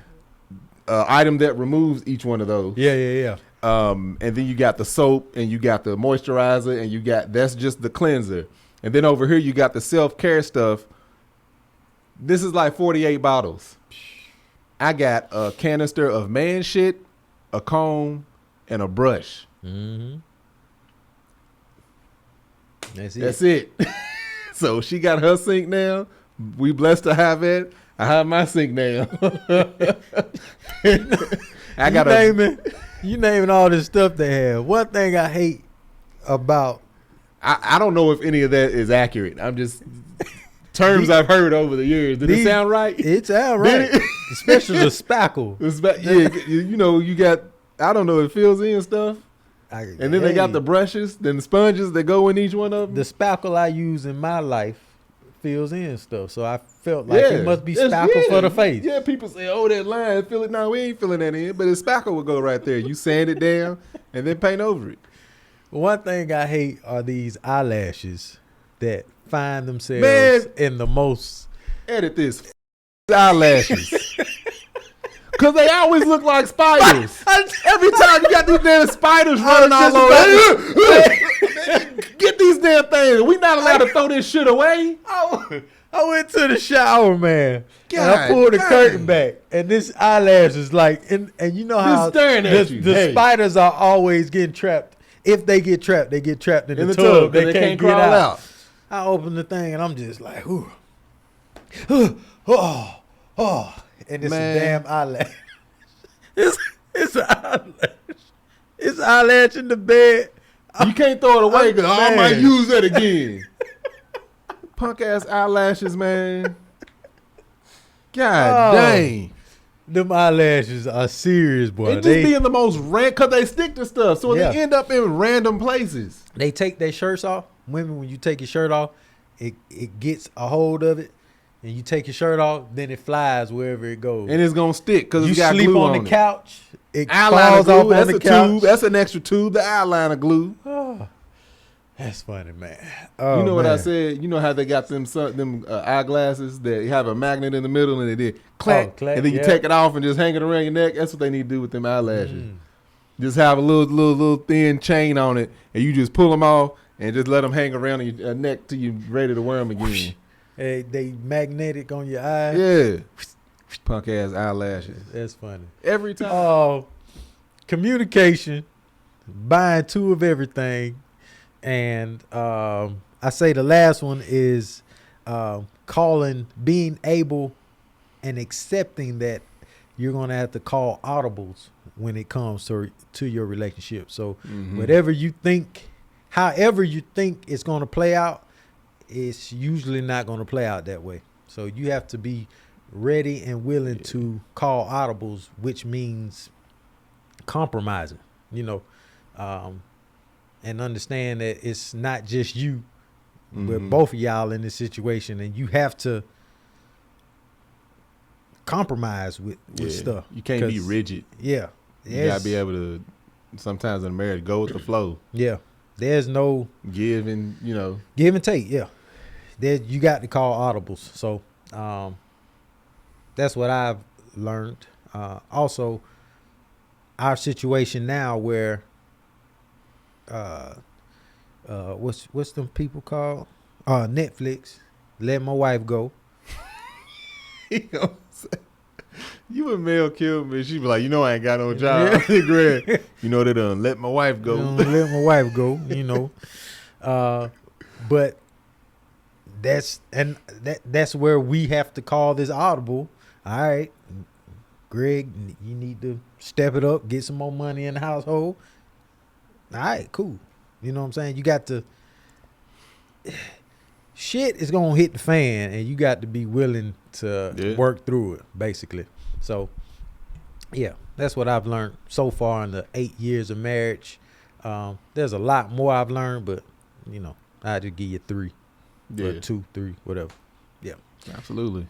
an item that removes each one of those.
Yeah.
And then you got the soap, and you got the moisturizer, and that's just the cleanser. And then over here you got the self-care stuff. This is like 48 bottles. I got a canister of man shit, a comb, and a brush. That's it. So she got her sink now. We blessed to have it. I have my sink now.
You naming all this stuff they have. One thing I hate about,
I don't know if any of that is accurate. I'm just terms I've heard over the years. Did it sound right?
It sound right. Especially the spackle.
You got, I don't know, it fills in stuff. And then they got the brushes, then the sponges that go in each one of them.
The spackle I use in my life fills in stuff. So I felt like it must be spackle for the face.
Yeah, people say, oh, that line, fill it. No, we ain't filling that in. But the spackle will go right there. You sand it down and then paint over it.
One thing I hate are these eyelashes that find themselves in the most.
Edit this. Eyelashes. Because they always look like spiders. Every time you got these damn spiders running all over. Get these damn things. We not allowed to throw this shit away.
I went to the shower, man. And I pulled the curtain back. And this eyelash is like, and you know how the spiders are always getting trapped. If they get trapped, they get trapped in the tub. They can't get out. I open the thing and I'm just like, oh. And it's a damn eyelash. It's an eyelash. It's an eyelash in the bed.
You can't throw it away because I might use that again. Punk ass eyelashes, man. God dang.
Them eyelashes are serious, boy.
They just be in the most because they stick to stuff. So they end up in random places.
They take their shirts off. Women, when you take your shirt off, it gets a hold of it. And you take your shirt off, then it flies wherever it goes.
And it's going to stick because it's got
glue on it. You sleep on the couch, it
eyeliner
falls off on the couch.
Tube. That's an extra tube, the eyeliner glue.
Oh, that's funny, man.
You know what I said? You know how they got them eyeglasses that have a magnet in the middle and they did clack, and then you take it off and just hang it around your neck? That's what they need to do with them eyelashes. Just have a little thin chain on it, and you just pull them off and just let them hang around your neck till you ready to wear them again.
Hey, they magnetic on your eyes.
Yeah. Punk ass eyelashes.
That's funny.
Every time.
Communication, buying two of everything, and I say the last one is calling, being able and accepting that you're gonna have to call audibles when it comes to your relationship. So however you think it's gonna play out, it's usually not gonna play out that way. So you have to be ready and willing to call audibles, which means compromising, and understand that it's not just you, but both of y'all in this situation, and you have to compromise with stuff.
You can't be rigid.
Yeah.
You gotta be able to, sometimes in a marriage, go with the flow.
Yeah. There's no
give and
take. Yeah. You got to call audibles. So that's what I've learned. Also, our situation now where what's them people called? Netflix. Let my wife go.
You and Mel killed me. She be like, I ain't got no job. Greg, they done let my wife go.
Let my wife go. But that's where we have to call this audible. All right, Greg, you need to step it up, get some more money in the household. All right, cool. You know what I'm saying? You got to. Shit is gonna hit the fan, and you got to be willing to work through it, basically. So, yeah, that's what I've learned so far in the 8 years of marriage. There's a lot more I've learned, but I just give you 3, or 2, 3, whatever. Yeah,
absolutely.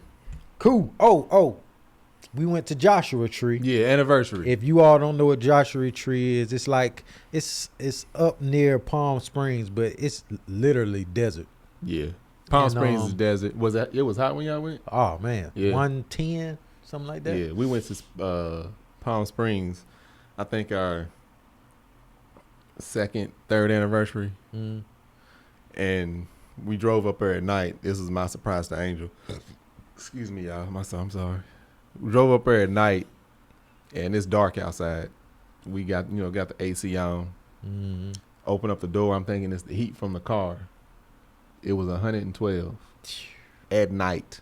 Cool. Oh, we went to Joshua Tree.
Yeah, anniversary.
If you all don't know what Joshua Tree is, it's like it's up near Palm Springs, but it's literally desert.
Yeah. Palm Springs is desert. It was hot when y'all went?
Oh man.
Yeah.
110, something like that.
Yeah, we went to Palm Springs, I think our third anniversary. And we drove up there at night. This is my surprise to Angel. Excuse me, y'all. I'm sorry. We drove up there at night and it's dark outside. We got the AC on. Open up the door, I'm thinking it's the heat from the car. It was 112 at night.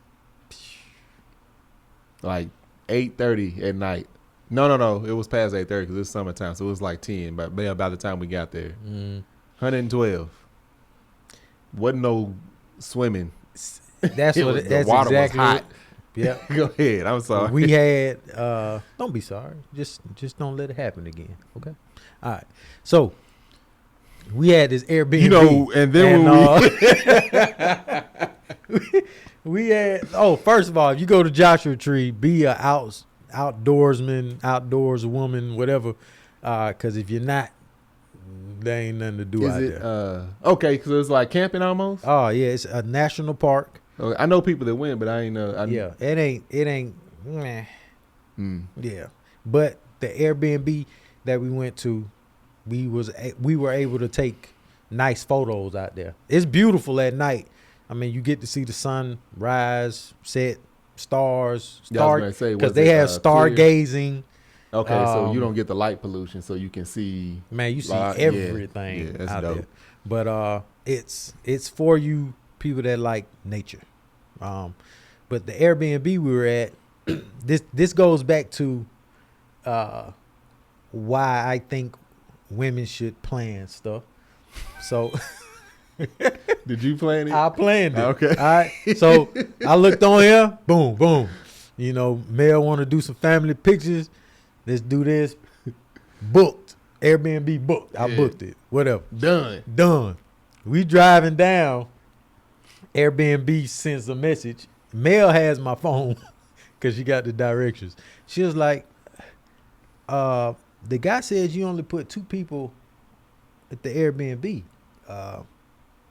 Like 8:30 at night. No. It was past 8:30 because it's summertime, so it was like 10. But by the time we got there, 112. Wasn't no swimming.
That's
the water
exactly
was hot.
Yeah.
Go ahead. I'm sorry.
We had. Don't be sorry. Just don't let it happen again. Okay. All right. So. We had this Airbnb.
And then
we had. Oh, first of all, if you go to Joshua Tree, be a outdoorsman, outdoors woman, whatever. Because if you're not, there ain't nothing to do out there.
Okay, because it's like camping almost.
Oh yeah, it's a national park.
Okay, I know people that went, but I ain't know.
Yeah, it ain't. Meh. Yeah, but the Airbnb that we went to. We were able to take nice photos out there. It's beautiful at night. I mean, you get to see the sun rise, set, stars, because they have stargazing.
Okay, so you don't get the light pollution, so you can see.
Man, you see everything
that's
out
dope.
there. But it's for you people that like nature. But the Airbnb we were at, this goes back to why I think women should plan stuff. So
did you plan it?
I planned it.
Okay.
All right. So I looked on here, boom. Mel want to do some family pictures. Let's do this. Booked. Airbnb booked. I booked it. Whatever. Done. We driving down. Airbnb sends a message. Mel has my phone because she got the directions. She was like, the guy says you only put 2 people at the Airbnb,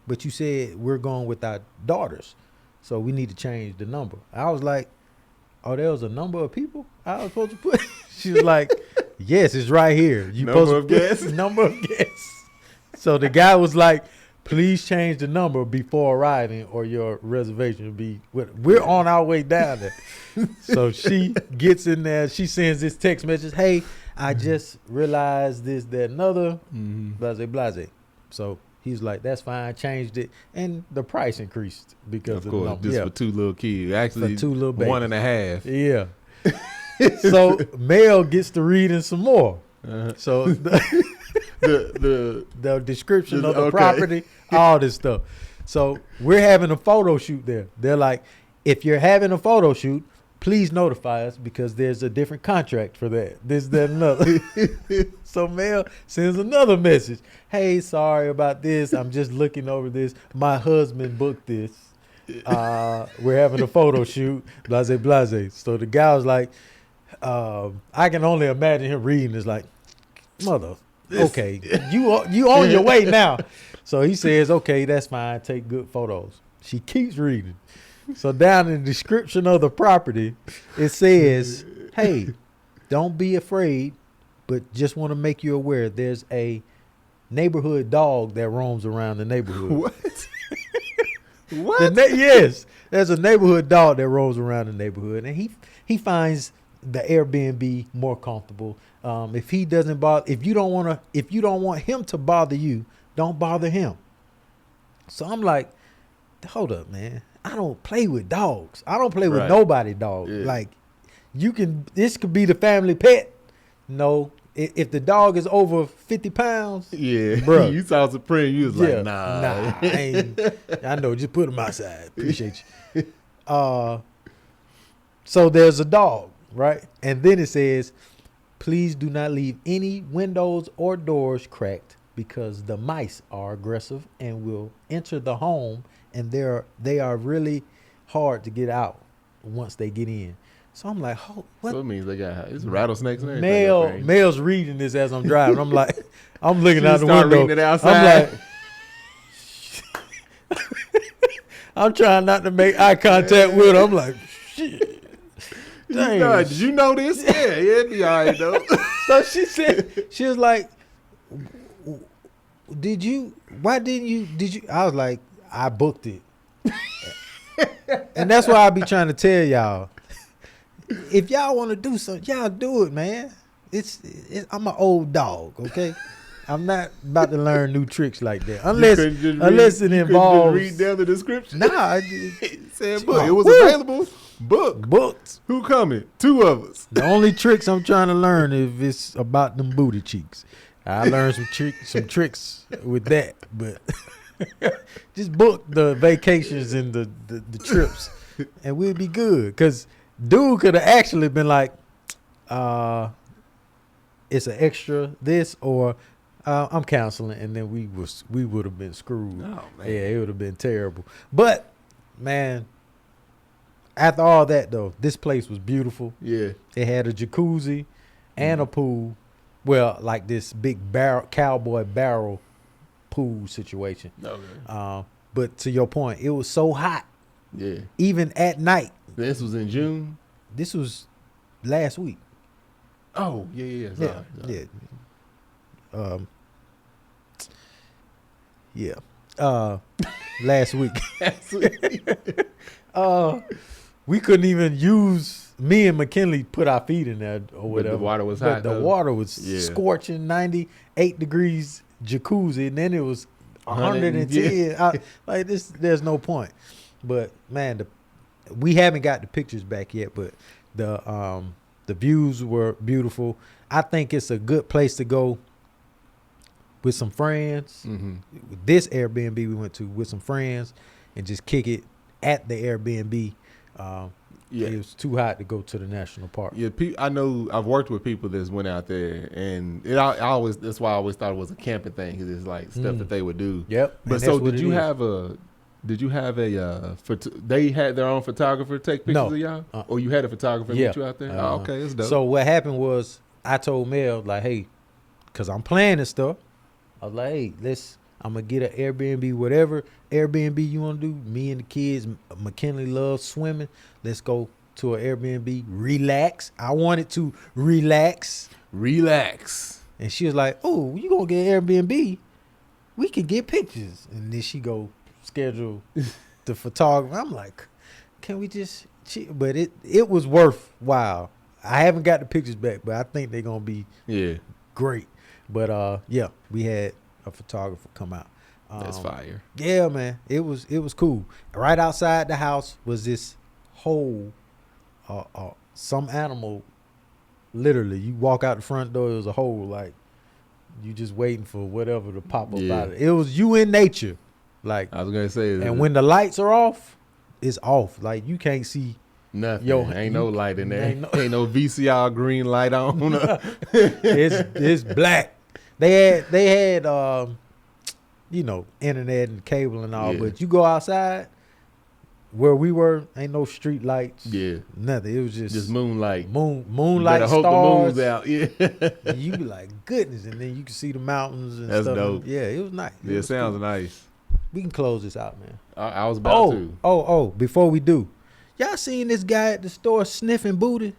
but you said we're going with our daughters, so we need to change the number. I was like, oh, there was a number of people I was supposed to put? She was like, Yes, it's right here. You
Number of guests?
Number of guests. So the guy was like, please change the number before arriving or your reservation will be. We're on our way down there. So she gets in there. She sends this text message. Hey, I just realized this, that, another. Blase, blase. So he's like, that's fine. Changed it. And the price increased because of the number.
Just for 2 little kids. Actually,
for 2 little babies.
1.5.
Yeah. So Mel gets to reading some more. So the description of the property, all this stuff. So we're having a photo shoot there. They're like, if you're having a photo shoot, please notify us because there's a different contract for that. This, that, and another. So Mel sends another message. Hey, sorry about this. I'm just looking over this. My husband booked this. We're having a photo shoot. Blase, blase. So the guy was like, I can only imagine him reading this like, mother, okay, you on your way now. So he says, okay, that's fine. Take good photos. She keeps reading. So down in the description of the property, it says, hey, don't be afraid, but just want to make you aware there's a neighborhood dog that roams around the neighborhood.
What? What?
Yes, there's a neighborhood dog that roams around the neighborhood, and he finds the Airbnb more comfortable. If he doesn't bother, if you don't want him to bother you, don't bother him. So I'm like, hold up, man. I don't play with dogs. I don't play with nobody dog. Yeah. Like, this could be the family pet. No, if the dog is over 50 pounds, bro.
You saw Supreme, you was like, nah.
I know, just put him outside. Appreciate you. So there's a dog, right? And then it says, please do not leave any windows or doors cracked because the mice are aggressive and will enter the home, and they are really hard to get out once they get in. So I'm like, oh, what?
So it means it's rattlesnakes and everything.
Mel's reading this as I'm driving. I'm like, I'm looking out the window.
Reading it outside.
I'm like, I'm trying not to make eye contact with her. I'm like, shit. Dang.
Did you know this? Yeah, it'd be all right though.
So she was like, why didn't you? I was like, I booked it. And that's why I be trying to tell y'all, if y'all want to do something, y'all do it, man. I'm an old dog, okay? I'm not about to learn new tricks like that. Unless it involves.
Read down the description.
Nah.
It said book. It was available. Booked. Who coming? 2 of us.
The only tricks I'm trying to learn if it's about them booty cheeks. I learned some tricks with that, but just book the vacations and the trips, and we'll be good. Cause dude could have actually been like, it's an extra this or I'm canceling, and then we would have been screwed.
Oh, man.
Yeah, it would have been terrible. But man, after all that though, this place was beautiful.
Yeah,
it had a jacuzzi and a pool. Well, like this big cowboy barrel pool situation.
Okay.
But to your point, it was so hot.
Yeah.
Even at night.
This was in June?
This was last week.
Oh, yeah. Sorry.
Last week. We couldn't even use. Me and McKinley put our feet in there or whatever.
But the water was hot.
The water was scorching, 98 degrees jacuzzi, and then it was 110. Like this, there's no point. But man, we haven't got the pictures back yet, but the views were beautiful. I think it's a good place to go with some friends. Mm-hmm. This Airbnb we went to with some friends and just kick it at the Airbnb. It was too hot to go to the national park.
Yeah, I know I've worked with people that's went out there, and that's why I always thought it was a camping thing, because it's like stuff that they would do.
Yep.
But so did you have a they had their own photographer take pictures of y'all? Or you had a photographer meet you out there? Okay, that's dope.
So what happened was I told Mel, like, hey, because I'm planning stuff. I was like, hey, I'm going to get an Airbnb, whatever Airbnb you want to do. Me and the kids, McKinley loves swimming. Let's go to an Airbnb, relax. I wanted to relax.
And
she was like, "Oh, you gonna get an Airbnb? We can get pictures." And then she go schedule the photographer. I'm like, "Can we just?" But it was worthwhile. I haven't got the pictures back, but I think they're gonna be great. But yeah, we had a photographer come out.
That's fire.
Yeah, man, it was cool. Right outside the house was this hole, some animal. Literally, you walk out the front door, it was a hole. Like you just waiting for whatever to pop up out of it. It was you in nature. Like
I was gonna say,
and when the lights are off, it's off. Like you can't see
nothing. Ain't no light in there. Ain't no VCR green light on.
It's black. They had internet and cable and all, but you go outside where we were, ain't no street lights. Yeah. Nothing. It was just moonlight. Moonlight, stars. Hope the moon's out. Yeah. You be like, goodness, and then you can see the mountains and stuff. That's dope. Yeah, it was nice.
It sounds cool. Nice.
We can close this out, man.
I was about to.
Before we do, y'all seen this guy at the store sniffing booty?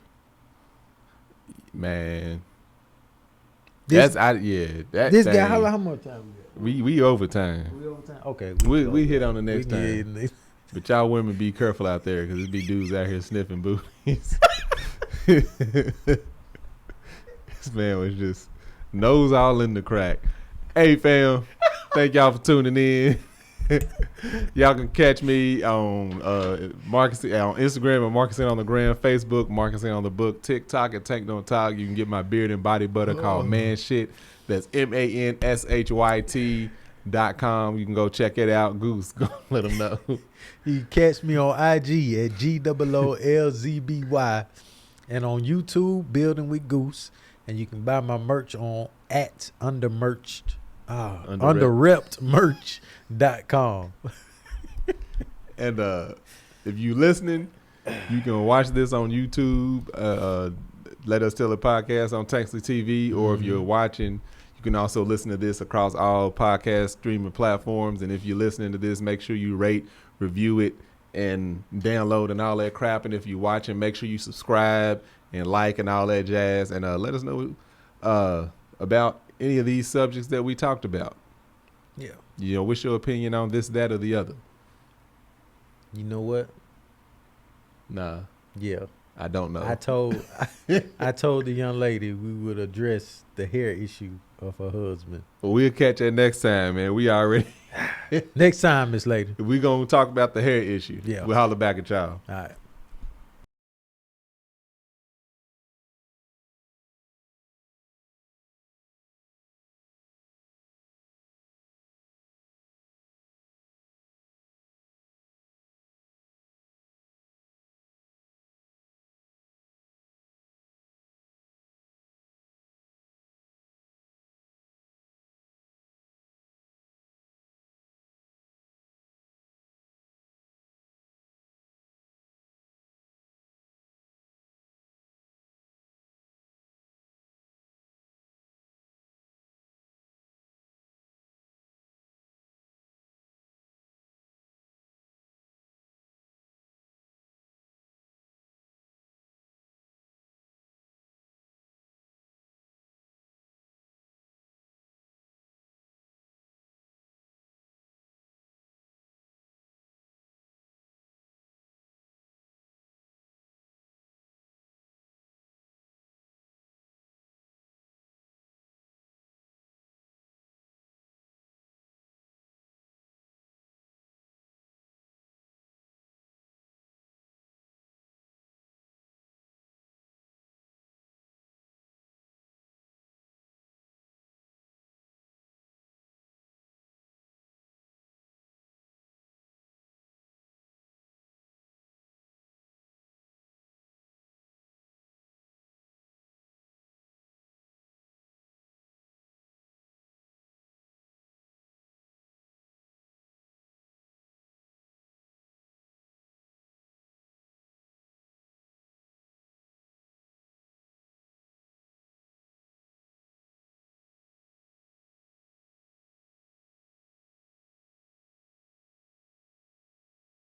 Man.
This
guy,
how much time we got?
We overtime.
We overtime? Okay.
We hit on the next time. But y'all women be careful out there because there be dudes out here sniffing booties. This man was just nose all in the crack. Hey fam, thank y'all for tuning in. Y'all can catch me on Marcus on Instagram and Marcus on the Gram, Facebook, Marcus on the Book, TikTok at Tank Don't Talk. You can get my beard and body butter called Man Shit. That's MANSHYT.com. You can go check it out. Goose, go let them know.
You can catch me on IG at GOOLZBY and on YouTube, Building with Goose. And you can buy my merch on at underreppedmerch.com.
And if you listening, you can watch this on YouTube. Let Us Tell a Podcast on Tanksley TV, or if you're watching, you can also listen to this across all podcast streaming platforms. And if you're listening to this, make sure you rate, review it, and download and all that crap. And if you're watching, make sure you subscribe and like and all that jazz. And let us know about any of these subjects that we talked about.
Yeah.
What's your opinion on this, that, or the other?
You know what?
Nah.
Yeah.
I don't know.
I told the young lady we would address the hair issue of her husband.
Well, we'll catch that next time, man. We already
next time, Miss Lady.
We're gonna talk about the hair issue.
Yeah.
We'll holler back at y'all.
All right.